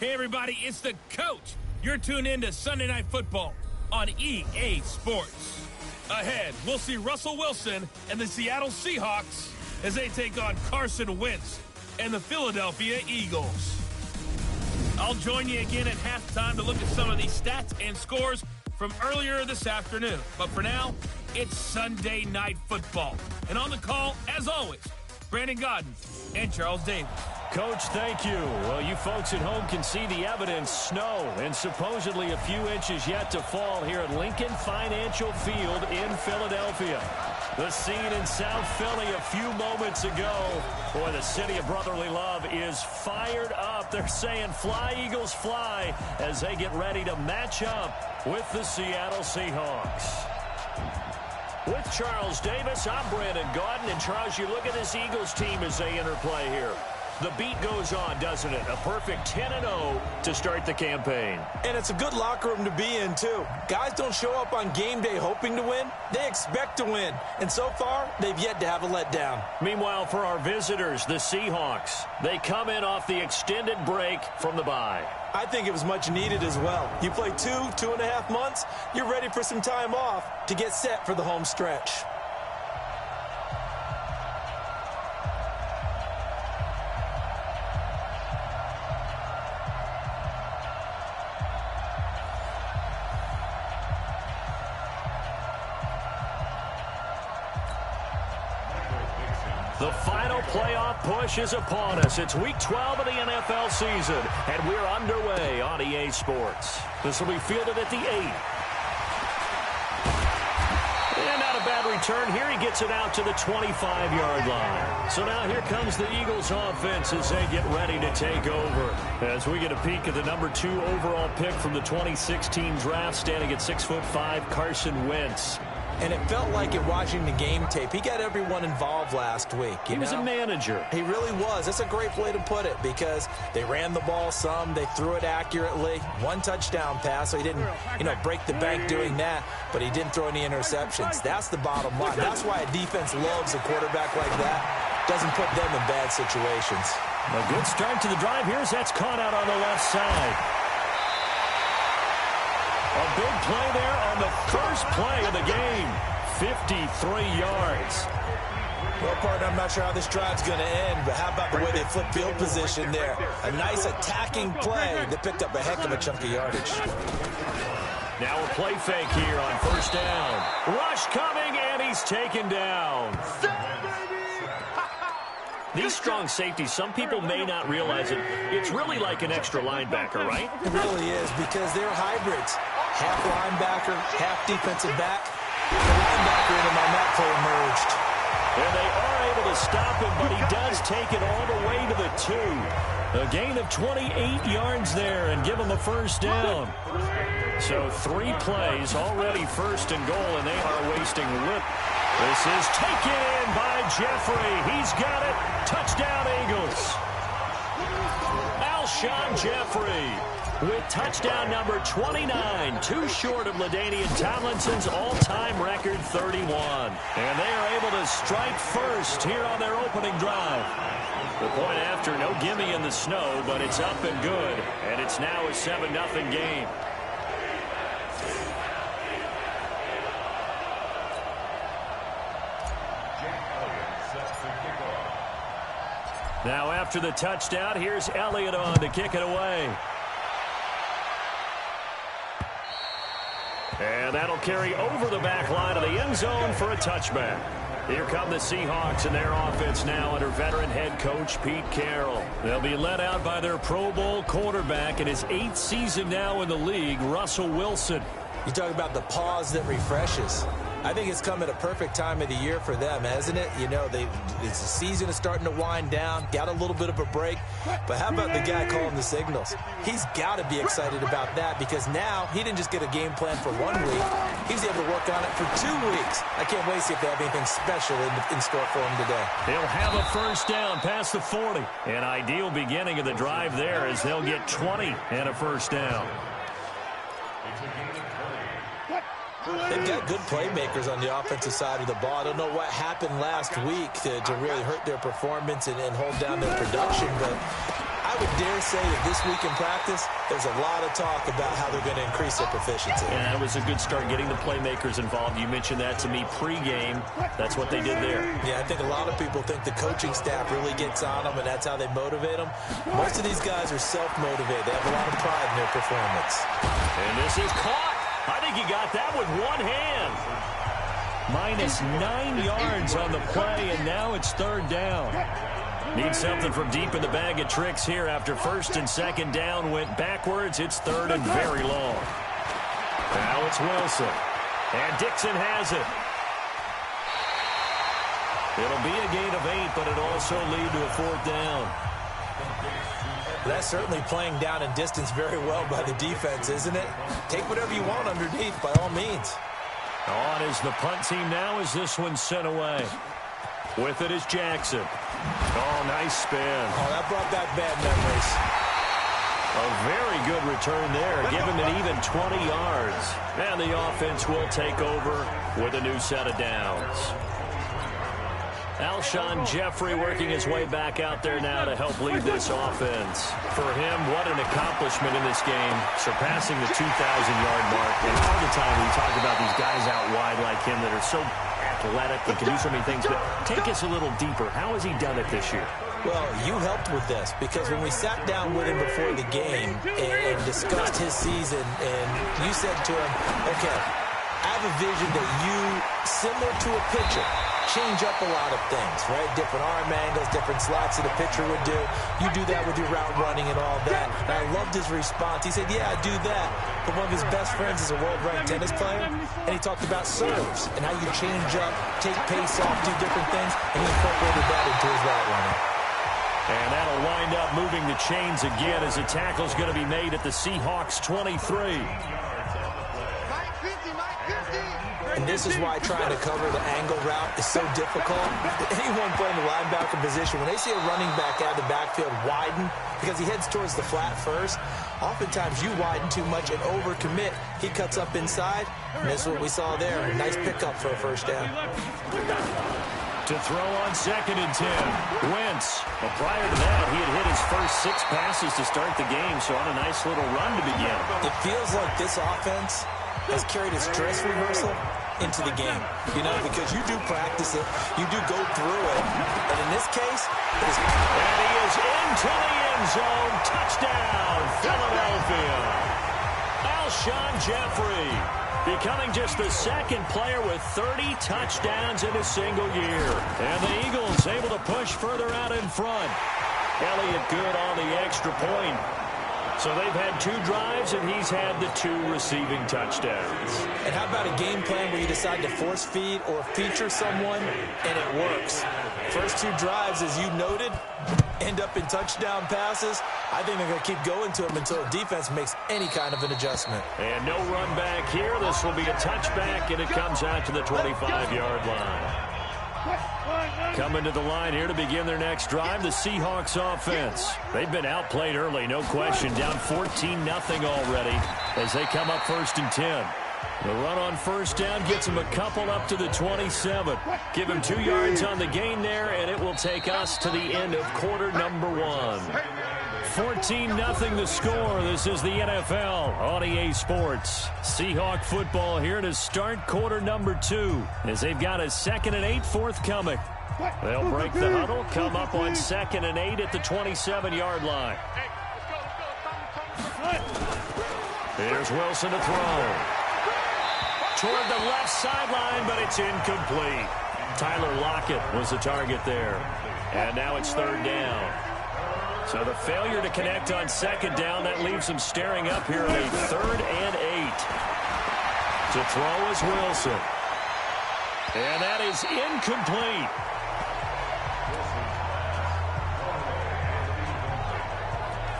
Hey, everybody, it's the coach. You're tuned in to Sunday Night Football on EA Sports. Ahead, we'll see Russell Wilson and the Seattle Seahawks as they take on Carson Wentz and the Philadelphia Eagles. I'll join you again at halftime to look at some of these stats and scores from earlier this afternoon. But for now, it's Sunday Night Football. And on the call, as always, Brandon Godden and Charles Davis. Coach, thank you. Well, you folks at home can see the evidence. Snow and supposedly a few inches yet to fall here at Lincoln Financial Field in Philadelphia. The scene in South Philly a few moments ago. Boy, the city of brotherly love is fired up. They're saying fly, Eagles, fly, as they get ready to match up with the Seattle Seahawks. With Charles Davis, I'm Brandon Godden. And Charles, you look at this Eagles team as they interplay here. The beat goes on, doesn't it? A perfect 10-0 to start the campaign. And it's a good locker room to be in, too. Guys don't show up on game day hoping to win. They expect to win. And so far, they've yet to have a letdown. Meanwhile, for our visitors, the Seahawks, they come in off the extended break from the bye. I think it was much needed as well. You play 2.5 months, you're ready for some time off to get set for the home stretch. The final playoff push is upon us. It's Week 12 of the NFL season, and we're underway on EA Sports. This will be fielded at the 8. And not a bad return here. He gets it out to the 25-yard line. So now here comes the Eagles offense as they get ready to take over. As we get a peek at the number 2 overall pick from the 2016 draft, standing at 6'5", Carson Wentz. And it felt like in watching the game tape, he got everyone involved last week. He was a manager. He really was. That's a great way to put it because they ran the ball some. They threw it accurately. 1 touchdown pass, so he didn't, break the bank doing that, but he didn't throw any interceptions. That's the bottom line. That's why a defense loves a quarterback like that. Doesn't put them in bad situations. A good start to the drive. Here's that's caught out on the left side. A big play there on the first play of the game. 53 yards. Well, partner, I'm not sure how this drive's going to end, but how about the way they flip field position there? A nice attacking play that picked up a heck of a chunk of yardage. Now a play fake here on first down. Rush coming, and he's taken down. These strong safeties, some people may not realize it. It's really like an extra linebacker, right? It really is because they're hybrids. Half linebacker, half defensive back. The linebacker in him on that play emerged. And they are able to stop him, but he does take it all the way to the 2. A gain of 28 yards there and give him a first down. So 3 plays, already first and goal, and they are wasting lip. This is taken in by Jeffrey. He's got it. Touchdown, Eagles. Alshon Jeffrey with touchdown number 29, too short of LaDainian Tomlinson's all-time record 31. And they are able to strike first here on their opening drive. The point after, no gimme in the snow, but it's up and good. And it's now a 7-0 game. Now after the touchdown, here's Elliott on to kick it away. And that'll carry over the back line of the end zone for a touchback. Here come the Seahawks and their offense now under veteran head coach Pete Carroll. They'll be led out by their Pro Bowl quarterback in his 8th season now in the league, Russell Wilson. You talk about the pause that refreshes. I think it's come at a perfect time of the year for them, hasn't it? The season is starting to wind down, got a little bit of a break. But how about the guy calling the signals? He's got to be excited about that because now he didn't just get a game plan for 1 week. He's able to work on it for 2 weeks. I can't wait to see if they have anything special in store for him today. They'll have a first down past the 40. An ideal beginning of the drive there as they'll get 20 and a first down. They've got good playmakers on the offensive side of the ball. I don't know what happened last week to really hurt their performance and hold down their production, but I would dare say that this week in practice, there's a lot of talk about how they're going to increase their proficiency. And that was a good start, getting the playmakers involved. You mentioned that to me pregame. That's what they did there. Yeah, I think a lot of people think the coaching staff really gets on them, and that's how they motivate them. Most of these guys are self-motivated. They have a lot of pride in their performance. And this is caught. I think he got that with one hand. Minus 9 yards on the play, and now it's third down. Need something from deep in the bag of tricks here after first and second down went backwards. It's third and very long. Now it's Wilson. And Dixon has it. It'll be a gain of 8, but it'll also lead to a fourth down. That's certainly playing down in distance very well by the defense, isn't it? Take whatever you want underneath, by all means. On is the punt team now as this one's sent away. With it is Jackson. Oh, nice spin. Oh, that brought back bad memories. A very good return there. Give him an even 20 yards. And the offense will take over with a new set of downs. Alshon Jeffrey working his way back out there now to help lead this offense. For him, what an accomplishment in this game, surpassing the 2,000-yard mark. And all the time we talk about these guys out wide like him that are so athletic and can do so many things. But take us a little deeper. How has he done it this year? Well, you helped with this because when we sat down with him before the game and discussed his season, and you said to him, okay, I have a vision that you, similar to a pitcher, change up a lot of things, right? Different arm angles, different slots that a pitcher would do. You do that with your route running and all that. And I loved his response. He said, yeah, I do that. But one of his best friends is a world-ranked tennis player, and he talked about serves and how you change up, take pace off, do different things, and he incorporated that into his route running. And that'll wind up moving the chains again as a tackle's going to be made at the Seahawks 23. And this is why trying to cover the angle route is so difficult. Anyone playing the linebacker position, when they see a running back out of the backfield widen, because he heads towards the flat first, oftentimes you widen too much and overcommit. He cuts up inside, and this is what we saw there. A nice pickup for a first down. To throw on 2nd and 10. Wentz. But prior to that, he had hit his first 6 passes to start the game, so on a nice little run to begin. It feels like this offense has carried its dress rehearsal into the game, you know, because you do practice it, you do go through it, and in this case, it is... And he is into the end zone. Touchdown, Philadelphia. Alshon Jeffrey becoming just the second player with 30 touchdowns in a single year. And the Eagles able to push further out in front. Elliott good on the extra point. So they've had 2 drives, and he's had the 2 receiving touchdowns. And how about a game plan where you decide to force feed or feature someone, and it works? First 2 drives, as you noted, end up in touchdown passes. I think they're going to keep going to them until the defense makes any kind of an adjustment. And no run back here. This will be a touchback, and it comes out to the 25-yard line. Coming to the line here to begin their next drive, the Seahawks offense. They've been outplayed early, no question. Down 14-0 already as they come up 1st and 10. The run on first down gets them a couple up to the 27. Give him 2 yards on the gain there, and it will take us to the end of quarter number 1. 14-0 the score. This is the NFL on EA Sports. Seahawk football here to start quarter number 2 as they've got a 2nd and 8 forthcoming. They'll break the huddle, come up on 2nd and 8 at the 27-yard line. Here's Wilson to throw. Toward the left sideline, but it's incomplete. Tyler Lockett was the target there. And now it's 3rd down. So the failure to connect on 2nd down, that leaves them staring up here at a 3rd and 8. To throw is Wilson. And that is incomplete.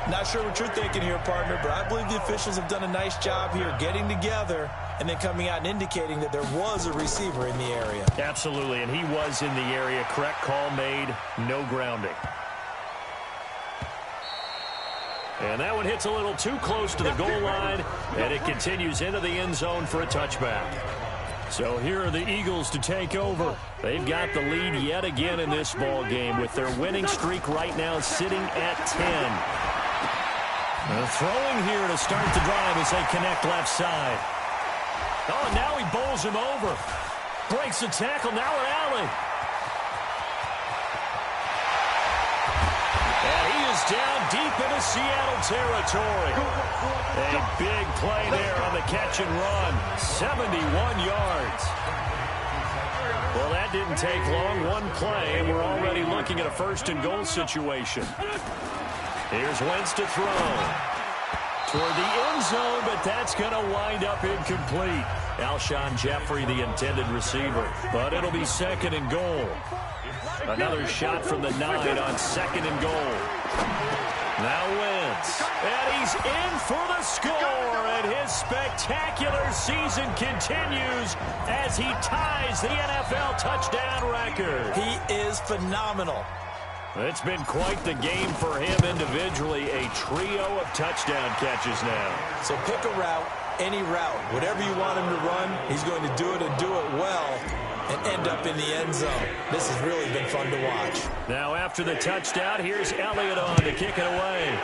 Not sure what you're thinking here, partner, but I believe the officials have done a nice job here getting together and then coming out and indicating that there was a receiver in the area. Absolutely, and he was in the area. Correct call made, no grounding. And that one hits a little too close to the goal line, and it continues into the end zone for a touchback. So here are the Eagles to take over. They've got the lead yet again in this ball game with their winning streak right now sitting at 10. Throwing here to start the drive as they connect left side. Oh, now he bowls him over. Breaks the tackle. Now an alley. And he is down deep into Seattle territory. A big play there on the catch and run. 71 yards. Well, that didn't take long. One play, and we're already looking at a first-and-goal situation. Here's Wentz to throw. Toward the end zone, but that's going to wind up incomplete. Alshon Jeffrey, the intended receiver. But it'll be second and goal. Another shot from the 9 on second and goal. Now Wentz. And he's in for the score. And his spectacular season continues as he ties the NFL touchdown record. He is phenomenal. It's been quite the game for him individually. A trio of touchdown catches now. So pick a route, any route. Whatever you want him to run, he's going to do it and do it well and end up in the end zone. This has really been fun to watch. Now after the touchdown, here's Elliott on to kick it away.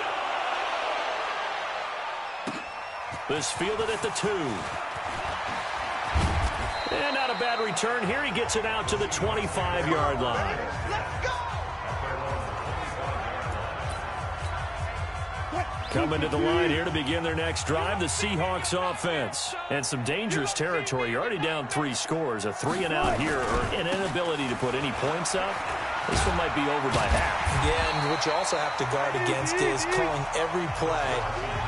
This fielded at the 2. And not a bad return here. He gets it out to the 25-yard line. Coming to the line here to begin their next drive, the Seahawks offense. And some dangerous territory. You're already down 3 scores. A 3-and-out here, or an inability to put any points up. This one might be over by half. Yeah, and what you also have to guard against is calling every play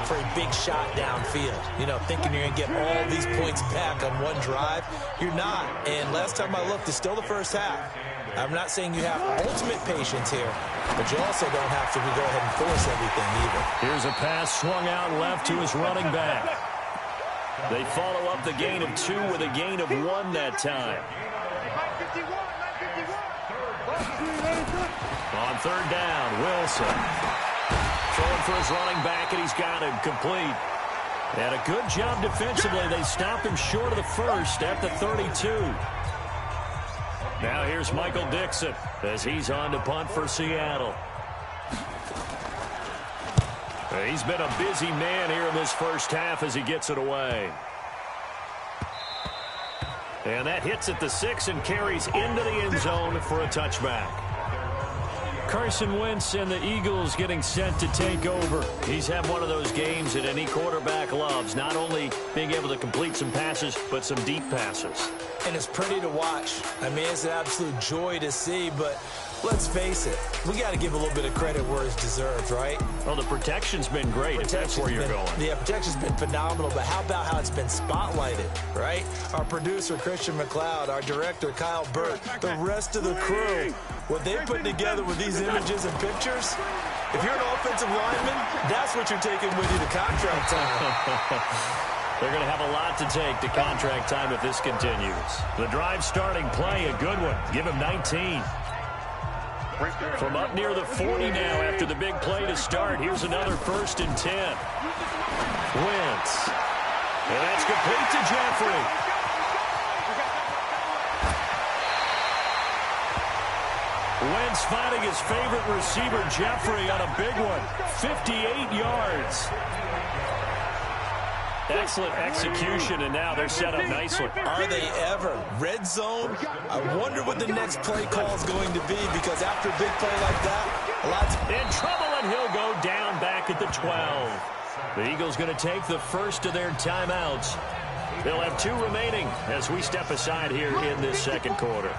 for a big shot downfield. You know, thinking you're going to get all these points back on one drive. You're not. And last time I looked, it's still the first half. I'm not saying you have ultimate patience here, but you also don't have to go ahead and force everything either. Here's a pass swung out left to his running back. They follow up the gain of 2 with a gain of 1 that time. On third down, Wilson. Throwing for his running back, and he's got him complete. And a good job defensively. They stop him short of the first at the 32. Now here's Michael Dixon as he's on to punt for Seattle. He's been a busy man here in this first half as he gets it away. And that hits at the 6 and carries into the end zone for a touchback. Carson Wentz and the Eagles getting set to take over. He's had one of those games that any quarterback loves, not only being able to complete some passes, but some deep passes. And it's pretty to watch. I mean, it's an absolute joy to see, but let's face it, we got to give a little bit of credit where it's deserved, right? Well, the protection's been great, if that's where you're going. Yeah, protection's been phenomenal, but how about how it's been spotlighted, right? Our producer, Christian McLeod, our director, Kyle Burt, the rest of the crew, what they put together with these images and pictures, if you're an offensive lineman, that's what you're taking with you to contract time. They're going to have a lot to take to contract time if this continues. The drive starting play, a good one. Give him 19. From up near the 40 now after the big play to start. Here's another 1st and 10. Wentz. And that's complete to Jeffrey. Wentz finding his favorite receiver, Jeffrey, on a big one. 58 yards. Excellent execution, and now they're set up nicely. Are they ever? Red zone? I wonder what the next play call is going to be, because after a big play like that, a lot's in trouble, and he'll go down back at the 12. The Eagles going to take the first of their timeouts. They'll have 2 remaining as we step aside here in this second quarter.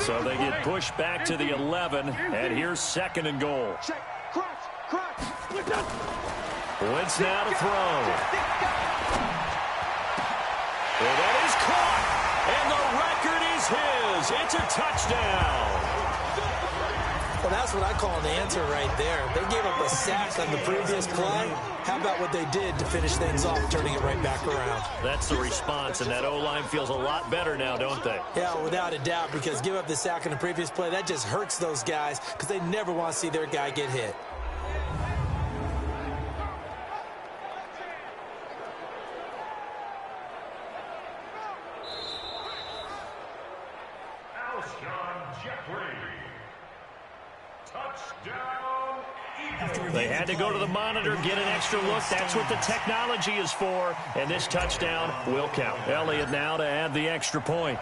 So they get pushed back to the 11, and here's second and goal. Wentz now to throw. And that is caught, and the record is his. It's a touchdown. Well, that's what I call an answer right there. They gave up a sack on the previous play. How about what they did to finish things off, turning it right back around? That's the response, and that O-line feels a lot better now, don't they? Yeah, without a doubt, because give up the sack on the previous play, that just hurts those guys because they never want to see their guy get hit. They had to go to the monitor, get an extra look. That's what the technology is for. And this touchdown will count. Elliott now to add the extra point.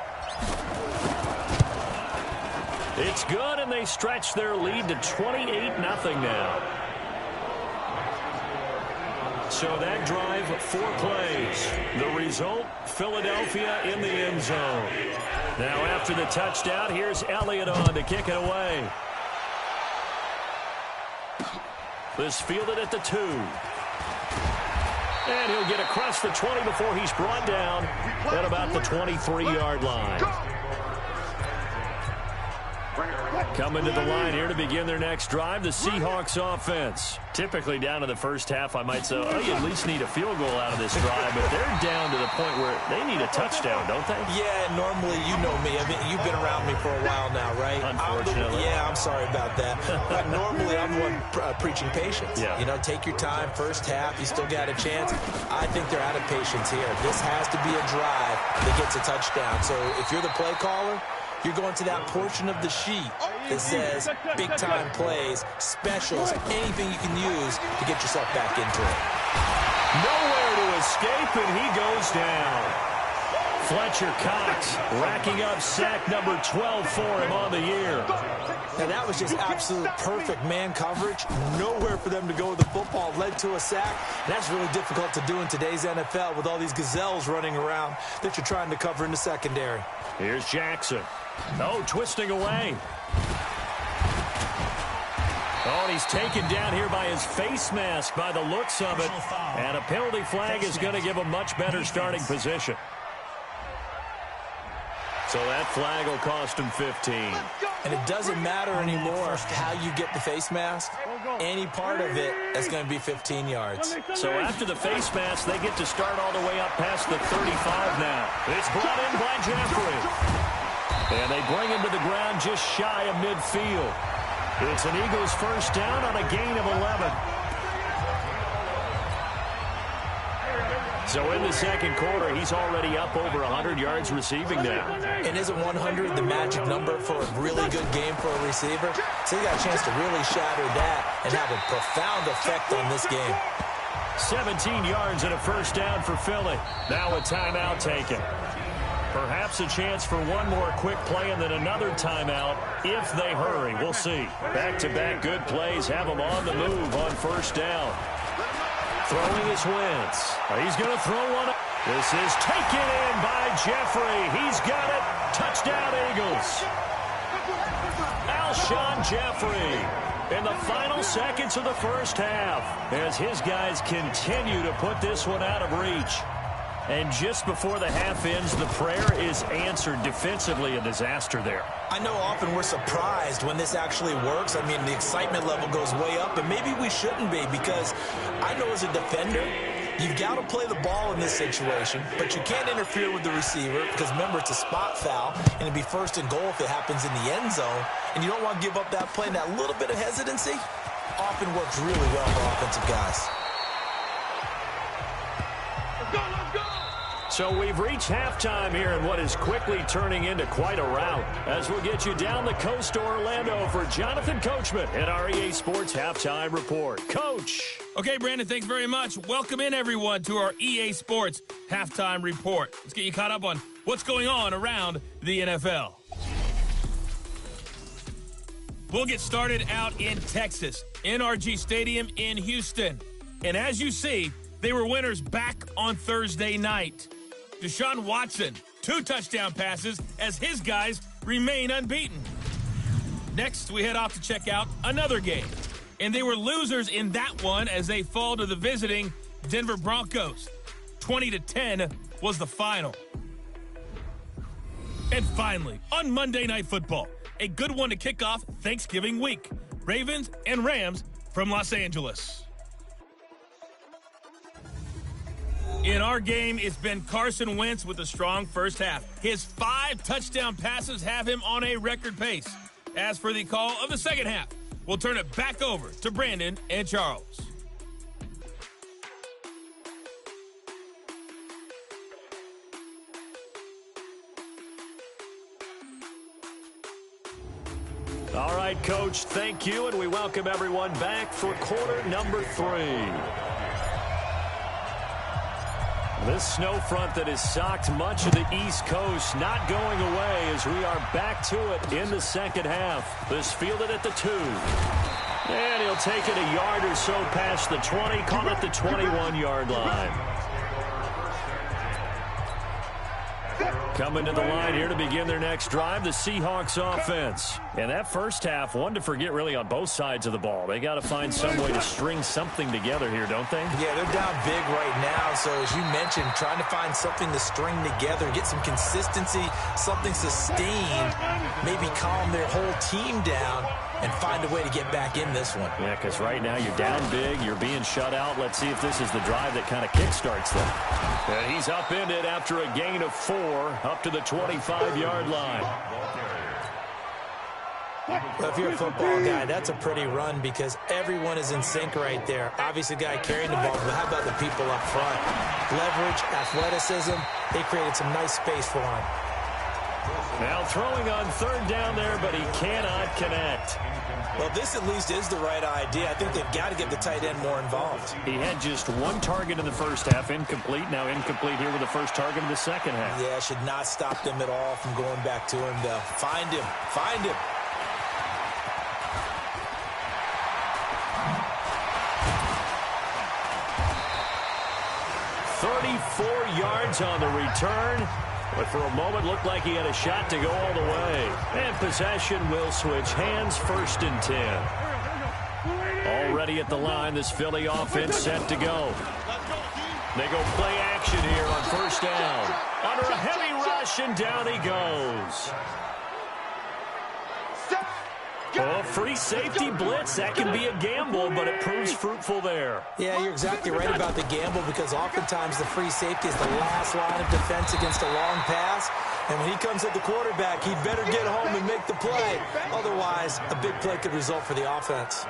It's good, and they stretch their lead to 28-0 now. So that drive, 4 plays. The result, Philadelphia in the end zone. Now after the touchdown, here's Elliott on to kick it away. This fielded at the 2. And he'll get across the 20 before he's brought down at about the 23-yard line. Coming to the line here to begin their next drive, the Seahawks offense. Typically down to the first half, I might say, oh, you at least need a field goal out of this drive, but they're down to the point where they need a touchdown, don't they? Yeah, normally, you know me. I mean, you've been around me for a while now, right? Unfortunately. I'm sorry about that. But normally, I'm the one preaching patience. Yeah. You know, take your time, first half, you still got a chance. I think they're out of patience here. This has to be a drive that gets a touchdown. So if you're the play caller, you're going to that portion of the sheet that says big-time plays, specials, anything you can use to get yourself back into it. Nowhere to escape, and he goes down. Fletcher Cox racking up sack number 12 for him on the year. Now, that was just absolute perfect man coverage. Nowhere for them to go with the football. Led to a sack. And that's really difficult to do in today's NFL with all these gazelles running around that you're trying to cover in the secondary. Here's Jackson. Oh, twisting away. Oh, and he's taken down here by his face mask by the looks of it. And a penalty flag is going to give him much better starting position. So that flag will cost him 15. And it doesn't matter anymore how you get the face mask. Any part of it is going to be 15 yards. So after the face mask, they get to start all the way up past the 35 now. It's brought in by Jeffrey. And they bring him to the ground just shy of midfield. It's an Eagles first down on a gain of 11. So in the second quarter, he's already up over 100 yards receiving now. And isn't 100 the magic number for a really good game for a receiver? So he got a chance to really shatter that and have a profound effect on this game. 17 yards and a first down for Philly. Now a timeout taken. Perhaps a chance for one more quick play and then another timeout if they hurry. We'll see. Back-to-back good plays have them on the move on first down. Throwing his Wentz. He's going to throw one. This is taken in by Jeffrey. He's got it. Touchdown, Eagles. Alshon Jeffrey in the final seconds of the first half as his guys continue to put this one out of reach. And just before the half ends, the prayer is answered. Defensively, a disaster there. I know often we're surprised when this actually works. I mean, the excitement level goes way up, and maybe we shouldn't be because I know as a defender, you've got to play the ball in this situation, but you can't interfere with the receiver because, remember, it's a spot foul, and it'd be first and goal if it happens in the end zone, and you don't want to give up that play. And that little bit of hesitancy often works really well for offensive guys. So we've reached halftime here in what is quickly turning into quite a rout as we'll get you down the coast to Orlando for Jonathan Coachman at our EA Sports Halftime Report. Coach. Okay, Brandon, thanks very much. Welcome in, everyone, to our EA Sports Halftime Report. Let's get you caught up on what's going on around the NFL. We'll get started out in Texas, NRG Stadium in Houston. And as you see, they were winners back on Thursday night. Deshaun Watson, 2 touchdown passes as his guys remain unbeaten. Next, we head off to check out another game. And they were losers in that one as they fall to the visiting Denver Broncos. 20-10 was the final. And finally, on Monday Night Football, a good one to kick off Thanksgiving week. Ravens and Rams from Los Angeles. In our game, it's been Carson Wentz with a strong first half. His 5 touchdown passes have him on a record pace. As for the call of the second half, we'll turn it back over to Brandon and Charles. All right, Coach, thank you, and we welcome everyone back for quarter number 3. This snow front that has socked much of the East Coast not going away as we are back to it in the second half. This fielded at the 2. And he'll take it a yard or so past the 20, call it the 21-yard line. Coming to the line here to begin their next drive, the Seahawks offense. And that first half, one to forget really on both sides of the ball. They got to find some way to string something together here, don't they? Yeah, they're down big right now. So as you mentioned, trying to find something to string together, get some consistency, something sustained, maybe calm their whole team down and find a way to get back in this one. Yeah, because right now you're down big, you're being shut out. Let's see if this is the drive that kind of kickstarts them. And he's upended after a gain of 4 up to the 25-yard line. Well, if you're a football guy, that's a pretty run because everyone is in sync right there. Obviously, the guy carrying the ball, but how about the people up front? Leverage, athleticism, they created some nice space for him. Now throwing on third down there, but he cannot connect. Well, this at least is the right idea. I think they've got to get the tight end more involved. He had just 1 target in the first half, incomplete. Now incomplete here with the first target of the second half. Yeah, should not stop them at all from going back to him, though. Find him. Find him. "34 yards on the return. But for a moment, looked like he had a shot to go all the way. And possession will switch hands, 1st and 10. Already at the line, this Philly offense set to go. They go play action here on 1st down. Under a heavy rush, and down he goes. Oh, free safety blitz. That can be a gamble, but it proves fruitful there. Yeah, you're exactly right about the gamble because oftentimes the free safety is the last line of defense against a long pass. And when he comes at the quarterback, he'd better get home and make the play. Otherwise, a big play could result for the offense.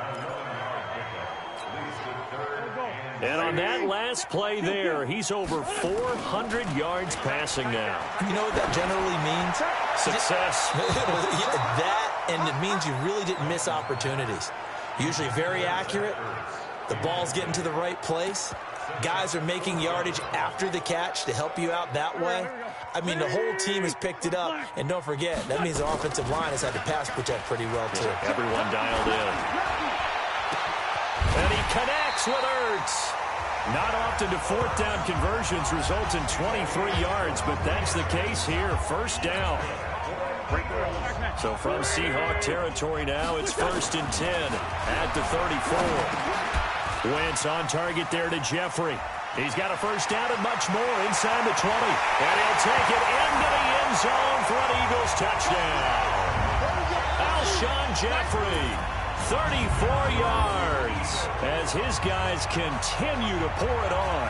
And on that last play there, he's over 400 yards passing now. You know what that generally means? Success. That, and it means you really didn't miss opportunities. Usually very accurate. The ball's getting to the right place. Guys are making yardage after the catch to help you out that way. I mean, the whole team has picked it up. And don't forget, that means the offensive line has had to pass protect pretty well, too. Everyone dialed in. And he connects with Ertz. Not often do 4th down conversions result in 23 yards, but that's the case here. 1st down. So from Seahawk territory now, it's 1st and 10 at the 34. Wentz on target there to Jeffrey. He's got a 1st down and much more inside the 20. And he'll take it into the end zone for an Eagles touchdown. Alshon Jeffrey, 34 yards, as his guys continue to pour it on.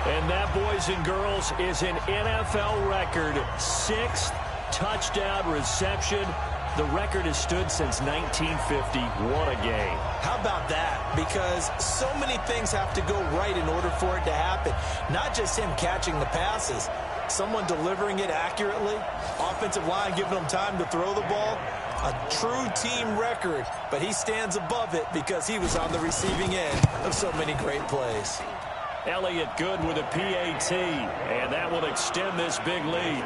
And that, boys and girls, is an NFL record 6th touchdown reception. The record has stood since 1950. What a game. How about that? Because so many things have to go right in order for it to happen. Not just him catching the passes, someone delivering it accurately, offensive line giving him time to throw the ball. A true team record, but he stands above it because he was on the receiving end of so many great plays. Elliott good with a PAT, and that will extend this big lead.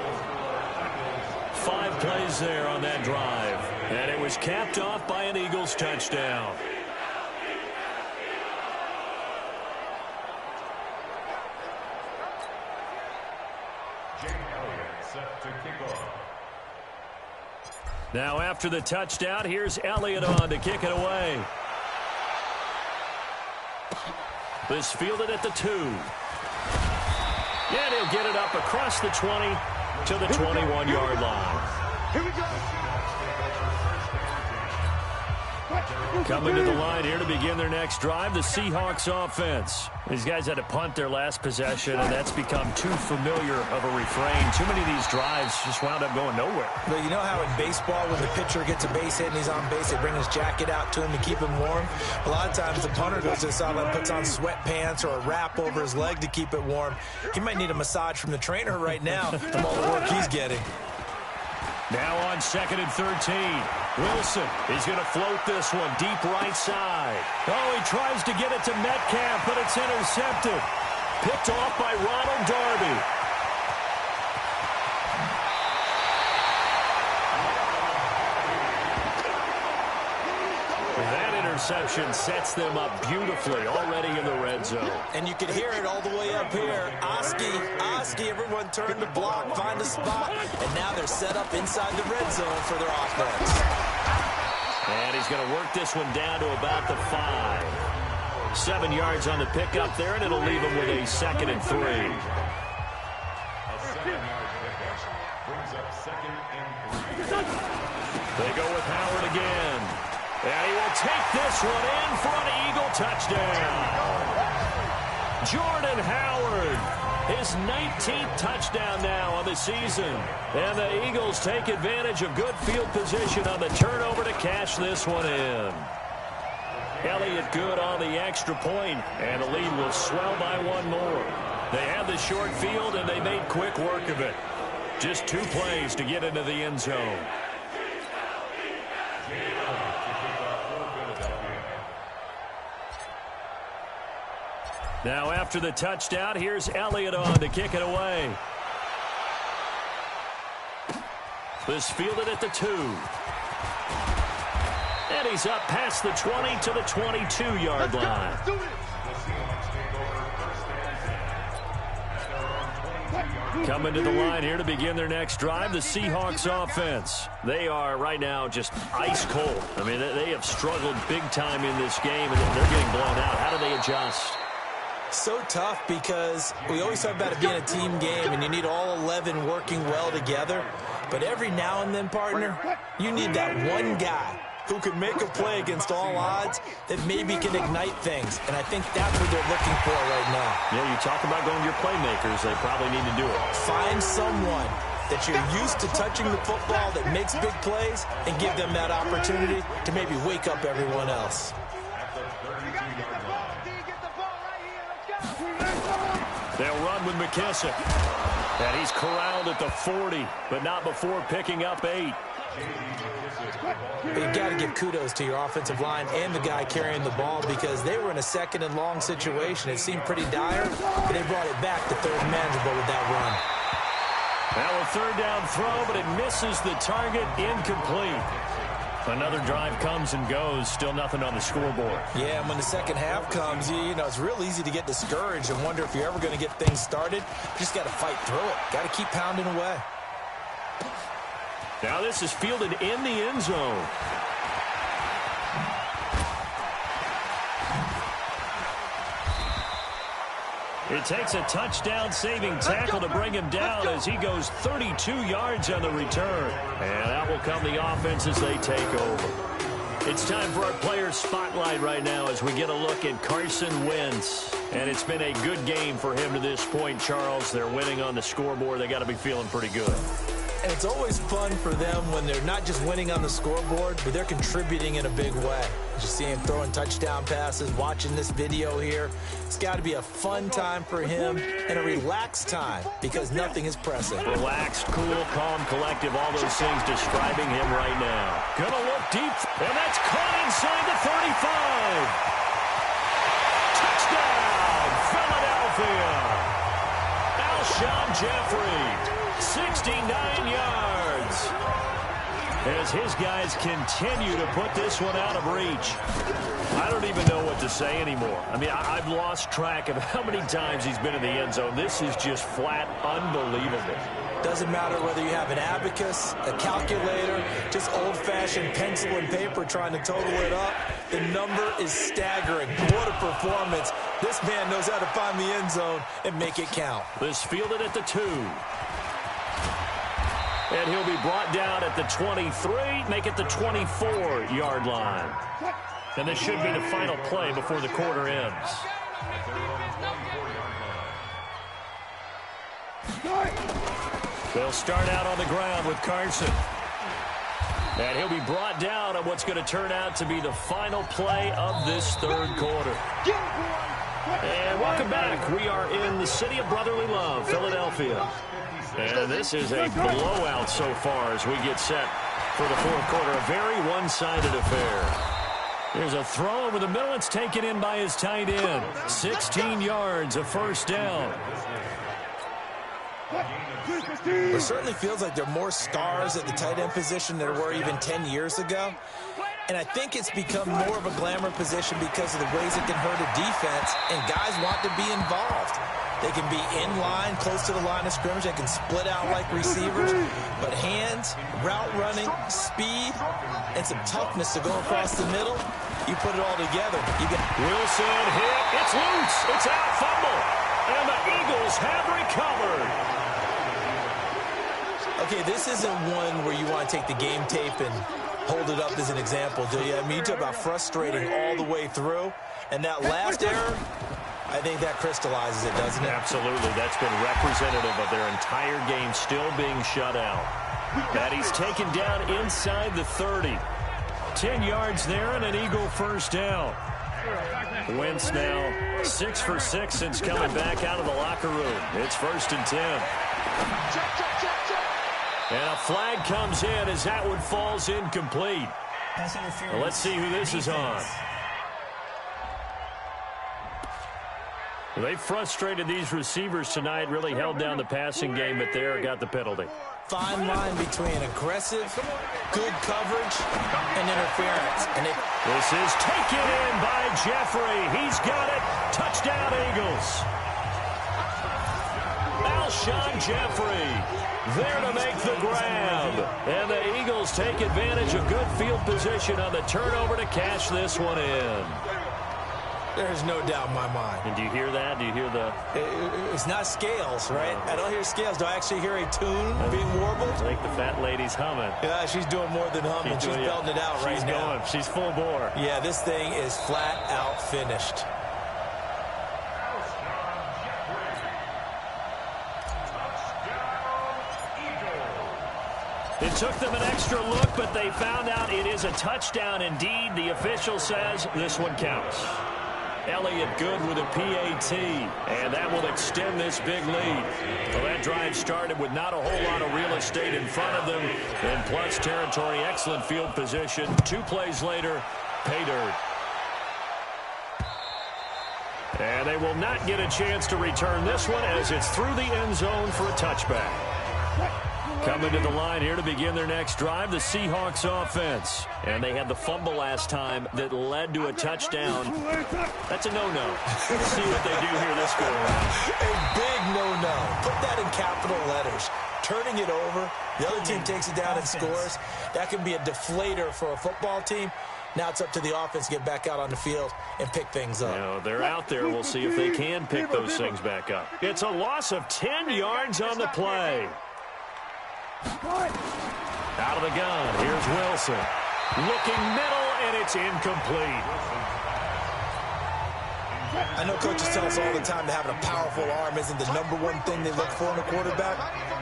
5 plays there on that drive, and it was capped off by an Eagles touchdown. Now after the touchdown, here's Elliott on to kick it away. This fielded at the 2. And he'll get it up across the 20 to the 21-yard line. Here we go. Coming to the line here to begin their next drive, the Seahawks offense. These guys had to punt their last possession, and that's become too familiar of a refrain. Too many of these drives just wound up going nowhere. But you know how in baseball, when the pitcher gets a base hit and he's on base, they bring his jacket out to him to keep him warm? A lot of times the punter goes to the sideline, puts on sweatpants or a wrap over his leg to keep it warm. He might need a massage from the trainer right now from all the work he's getting. Now on 2nd and 13. Wilson is going to float this one deep right side. Oh, he tries to get it to Metcalf, but it's intercepted. Picked off by Ronald Darby. That interception sets them up beautifully already in the red zone. And you can hear it all the way up here. Oski, everyone turned to block, find a spot, and now they're set up inside the red zone for their offense. And he's going to work this one down to about the 5. 7 yards on the pickup there, and it'll leave him with a 2nd and 3. They go with Howard again. And he will take this one in for an Eagle touchdown. Jordan Howard, his 19th touchdown now on the season. And the Eagles take advantage of good field position on the turnover to cash this one in. Elliott good on the extra point, and the lead will swell by 1 more. They have the short field, and they made quick work of it. Just 2 plays to get into the end zone. Now after the touchdown, here's Elliott on to kick it away. This fielded at the 2. And he's up past the 20 to the 22-yard line. Coming to the line here to begin their next drive, the Seahawks offense. They are right now just ice cold. I mean, they have struggled big time in this game, and they're getting blown out. How do they adjust? So tough because we always talk about it being a team game, and you need all 11 working well together. But every now and then, partner, you need that one guy who can make a play against all odds that maybe can ignite things. And I think that's what they're looking for right now. Yeah, you talk about going to your playmakers. They probably need to do it. Find someone that you're used to touching the football that makes big plays and give them that opportunity to maybe wake up everyone else. They'll run with McKissick. And he's corralled at the 40, but not before picking up 8. You've got to give kudos to your offensive line and the guy carrying the ball because they were in a 2nd and long situation. It seemed pretty dire, but they brought it back to 3rd manageable with that run. Now a 3rd down throw, but it misses the target, incomplete. Another drive comes and goes, still nothing on the scoreboard. Yeah, and when the second half comes, you know, it's real easy to get discouraged and wonder if you're ever going to get things started. You just got to fight through it. Got to keep pounding away. Now this is fielded in the end zone. It takes a touchdown-saving tackle to bring him down as he goes 32 yards on the return. And that will come the offense as they take over. It's time for our player spotlight right now as we get a look at Carson Wentz. And it's been a good game for him to this point, Charles. They're winning on the scoreboard. They got to be feeling pretty good. And it's always fun for them when they're not just winning on the scoreboard, but they're contributing in a big way. Just seeing him throwing touchdown passes, watching this video here. It's got to be a fun time for him and a relaxed time because nothing is pressing. Relaxed, cool, calm, collective, all those things describing him right now. Gonna look deep, and that's caught inside the 35. Touchdown, Philadelphia. Alshon Jeffrey. 69 yards as his guys continue to put this one out of reach. I don't even know what to say anymore. I mean, I've lost track of how many times he's been in the end zone. This is just flat unbelievable. Doesn't matter whether you have an abacus, a calculator, just old-fashioned pencil and paper trying to total it up. The number is staggering. What a performance. This man knows how to find the end zone and make it count. This fielded at the 2. And he'll be brought down at the 23, make it the 24-yard line. And this should be the final play before the quarter ends. They'll start out on the ground with Carson. And he'll be brought down on what's going to turn out to be the final play of this 3rd quarter. And welcome back. We are in the city of brotherly love, Philadelphia. And this is a blowout so far as we get set for the fourth quarter. A very one-sided affair. There's a throw over the middle. It's taken in by his tight end. 16 yards, a first down. It certainly feels like there are more stars at the tight end position than there were even 10 years ago. And I think it's become more of a glamour position because of the ways it can hurt a defense, and guys want to be involved. They can be in line, close to the line of scrimmage. They can split out like receivers. But hands, route running, speed, and some toughness to go across the middle, you put it all together. You get Wilson hit. It's loose. It's out. Fumble. And the Eagles have recovered. Okay, this isn't one where you want to take the game tape and hold it up as an example, do you? I mean, you talk about frustrating all the way through. And that last error, I think that crystallizes it, doesn't it? Absolutely. That's been representative of their entire game still being shut out. That he's taken down inside the 30. 10 yards there and an Eagle first down. Wentz now 6 for 6 since coming back out of the locker room. It's 1st and 10. And a flag comes in as that one falls incomplete. Well, let's see who this is on. They frustrated these receivers tonight, really held down the passing game, but there got the penalty. Fine line between aggressive, good coverage, and interference. And this is taken in by Jeffrey. He's got it. Touchdown, Eagles. Alshon Jeffrey there to make the grab. And the Eagles take advantage of good field position on the turnover to cash this one in. There's no doubt in my mind. And do you hear that? Do you hear the... It's not scales, right? I don't hear scales. Do I actually hear a tune being warbled? I think the fat lady's humming. Yeah, she's doing more than humming. She's belting it out right now. She's going. She's full bore. Yeah, this thing is flat out finished. It took them an extra look, but they found out it is a touchdown indeed. The official says this one counts. Elliott good with a PAT, and that will extend this big lead. Well, that drive started with not a whole lot of real estate in front of them. In plus territory, excellent field position. 2 plays later, pay dirt. And they will not get a chance to return this one as it's through the end zone for a touchback. Coming to the line here to begin their next drive, the Seahawks offense. And they had the fumble last time that led to a touchdown. That's a no-no. We'll see what they do here this go around. A big no-no. Put that in capital letters. Turning it over, the other team takes it down and scores. That can be a deflator for a football team. Now it's up to the offense to get back out on the field and pick things up. You know, they're out there. We'll see if they can pick those things back up. It's a loss of 10 yards on the play. Out of the gun, here's Wilson. Looking middle, and it's incomplete. I know coaches tell us all the time that having a powerful arm isn't the #1 thing they look for in a quarterback.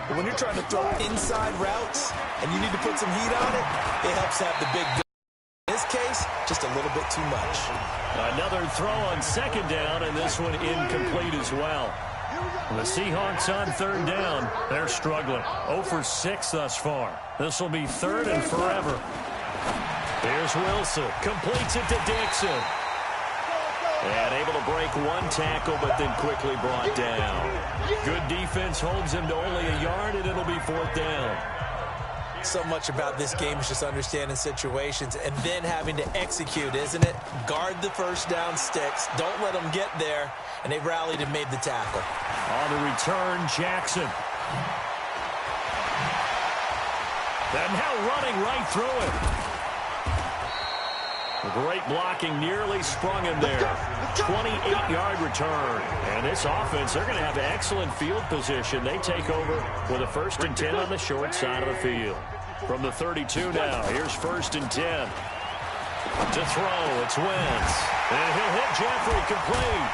But when you're trying to throw inside routes and you need to put some heat on it, it helps have the big gun. In this case, just a little bit too much. Another throw on 2nd down, and this one incomplete as well. The Seahawks on 3rd down. They're struggling. 0 for 6 thus far. This will be 3rd and forever. Here's Wilson. Completes it to Dixon. And able to break 1 tackle, but then quickly brought down. Good defense holds him to only a yard, and it'll be 4th down. So much about this game is just understanding situations and then having to execute, isn't it? Guard the first down sticks. Don't let them get there. And they rallied and made the tackle. On the return, Jackson. And now running right through it. Great blocking, nearly sprung him there. 28-yard return. And this offense, they're going to have excellent field position. They take over with a 1st and 10 on the short side of the field. From the 32 now, here's 1st and 10. To throw, it's Wentz. And he'll hit Jeffrey complete.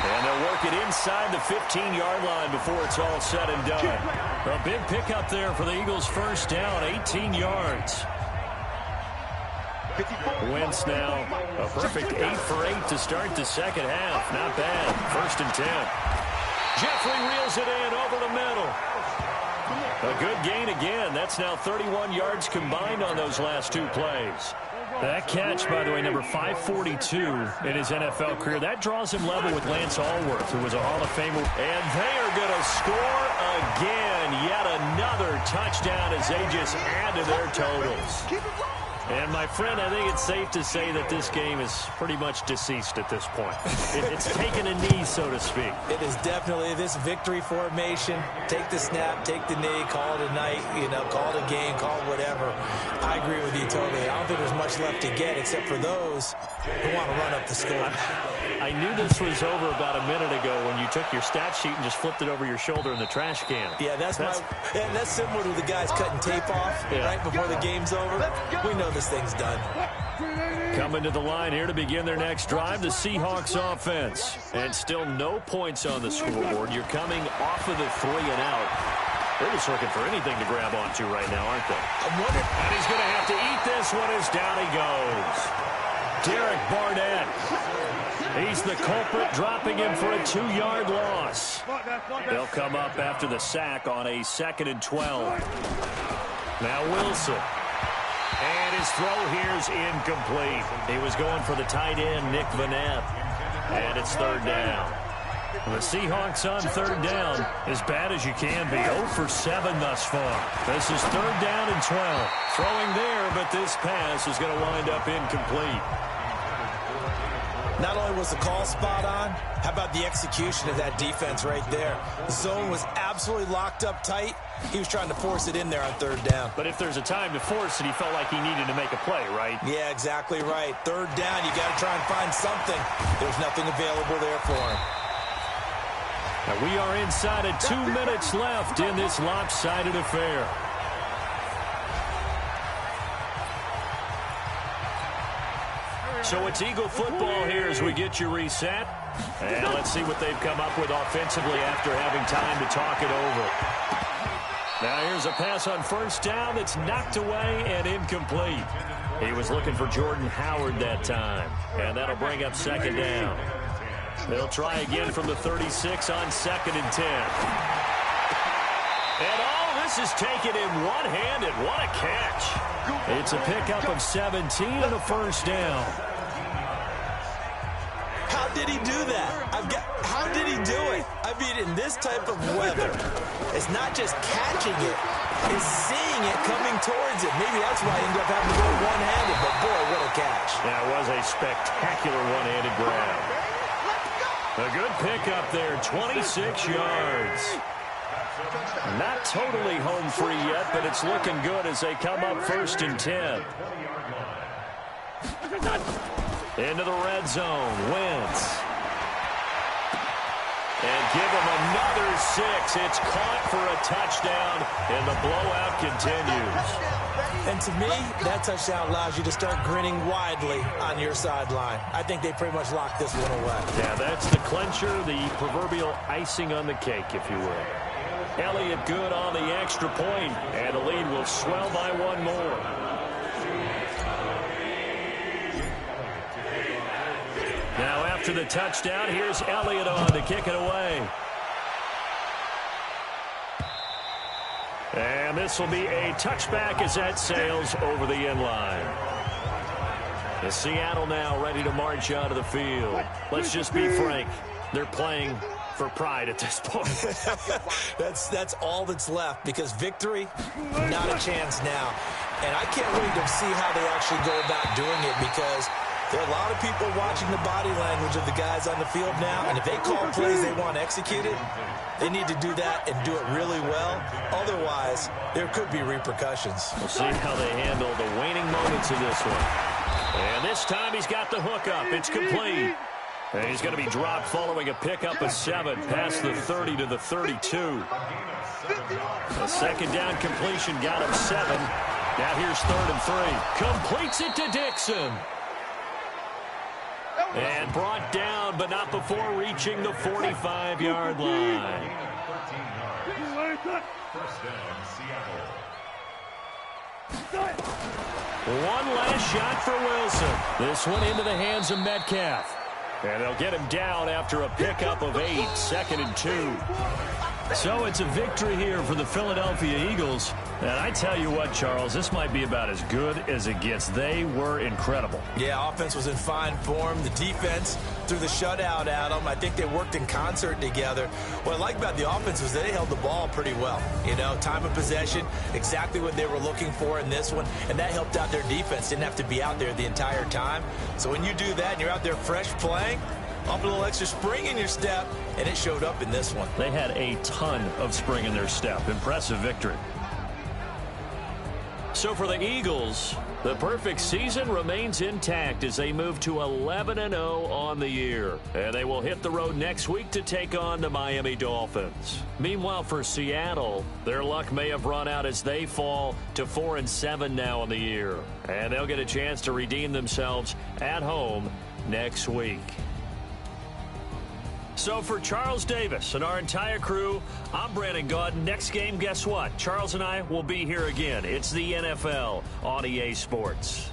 And they'll work it inside the 15-yard line before it's all said and done. A big pickup there for the Eagles' first down, 18 yards. Wentz now a perfect 8 for 8 to start the second half. Not bad. 1st and 10. Jeffrey reels it in over the middle. A good gain again. That's now 31 yards combined on those last two plays. That catch, by the way, number 542 in his NFL career, that draws him level with Lance Allworth, who was a Hall of Famer. And they are going to score again. Yet another touchdown as they just add to their totals. And, my friend, I think it's safe to say that this game is pretty much deceased at this point. It's taken a knee, so to speak. It is definitely this victory formation. Take the snap, take the knee, call it a night, call it a game, call it whatever. I agree with you totally. I don't think there's much left to get except for those who want to run up the score. I knew this was over about a minute ago when you took your stat sheet and just flipped it over your shoulder in the trash can. Yeah, that's similar to the guys cutting tape off right before the game's over. We know this thing's done. Coming to the line here to begin their next drive, the Seahawks offense. And still no points on the scoreboard. You're coming off of the 3 and out. They're just looking for anything to grab onto right now, aren't they? And he's going to have to eat this one as down he goes. Derek Barnett. He's the culprit, dropping him for a 2-yard loss. They'll come up after the sack on a 2nd and 12. Now Wilson. And his throw here's incomplete. He was going for the tight end, Nick Vanette. And it's 3rd down. The Seahawks on 3rd down, as bad as you can be. 0 for 7 thus far. This is 3rd down and 12. Throwing there, but this pass is going to wind up incomplete. Not only was the call spot on, how about the execution of that defense right there? The zone was absolutely locked up tight. He was trying to force it in there on 3rd down. But if there's a time to force it, he felt like he needed to make a play, right? Yeah, exactly right. 3rd down, you got to try and find something. There's nothing available there for him. Now we are inside of 2 minutes left in this lopsided affair. So it's Eagle football here as we get you reset. And let's see what they've come up with offensively after having time to talk it over. Now here's a pass on 1st down that's knocked away and incomplete. He was looking for Jordan Howard that time. And that'll bring up 2nd down. They'll try again from the 36 on 2nd and 10. And all this is taken in one-handed. What a catch. It's a pickup of 17 and a 1st down. How did he do that? How did he do it? I mean, in this type of weather, it's not just catching it, it's seeing it coming towards it. Maybe that's why he ended up having to go one-handed, but boy, what a catch. That was a spectacular one-handed grab. A good pickup there, 26 yards. Not totally home free yet, but it's looking good as they come up 1st and 10. Into the red zone, Wentz. And give him another 6. It's caught for a touchdown, and the blowout continues. And to me, that touchdown allows you to start grinning widely on your sideline. I think they pretty much locked this one away. Yeah, that's the clincher, the proverbial icing on the cake, if you will. Elliott good on the extra point, and the lead will swell by 1 more. Now after the touchdown, here's Elliott on to kick it away. And this will be a touchback as that sails over the end line. The Seattle now ready to march out of the field. Let's just be frank. They're playing for pride at this point. That's all that's left, because victory, not a chance now. And I can't wait to see how they actually go about doing it, because there are a lot of people watching the body language of the guys on the field now, and if they call plays they want executed, they need to do that and do it really well. Otherwise, there could be repercussions. We'll see how they handle the waning moments of this one. And this time he's got the hook up. It's complete. And he's going to be dropped following a pickup of 7 past the 30 to the 32. A 2nd down completion got him 7. Now here's 3rd and 3. Completes it to Dixon. And brought down, but not before reaching the 45-yard line. One last shot for Wilson. This one into the hands of Metcalf. And they'll get him down after a pickup of 8, 2nd and 2. So it's a victory here for the Philadelphia Eagles. And I tell you what, Charles, this might be about as good as it gets. They were incredible. Yeah, offense was in fine form. The defense threw the shutout at them. I think they worked in concert together. What I like about the offense was they held the ball pretty well. You know, time of possession, exactly what they were looking for in this one, and that helped out their defense. Didn't have to be out there the entire time. So when you do that and you're out there fresh playing, up a little extra spring in your step, and it showed up in this one. They had a ton of spring in their step. Impressive victory. So for the Eagles, the perfect season remains intact as they move to 11-0 on the year. And they will hit the road next week to take on the Miami Dolphins. Meanwhile, for Seattle, their luck may have run out as they fall to 4-7 now on the year. And they'll get a chance to redeem themselves at home next week. So for Charles Davis and our entire crew, I'm Brandon Gaudin. Next game, guess what? Charles and I will be here again. It's the NFL on EA Sports.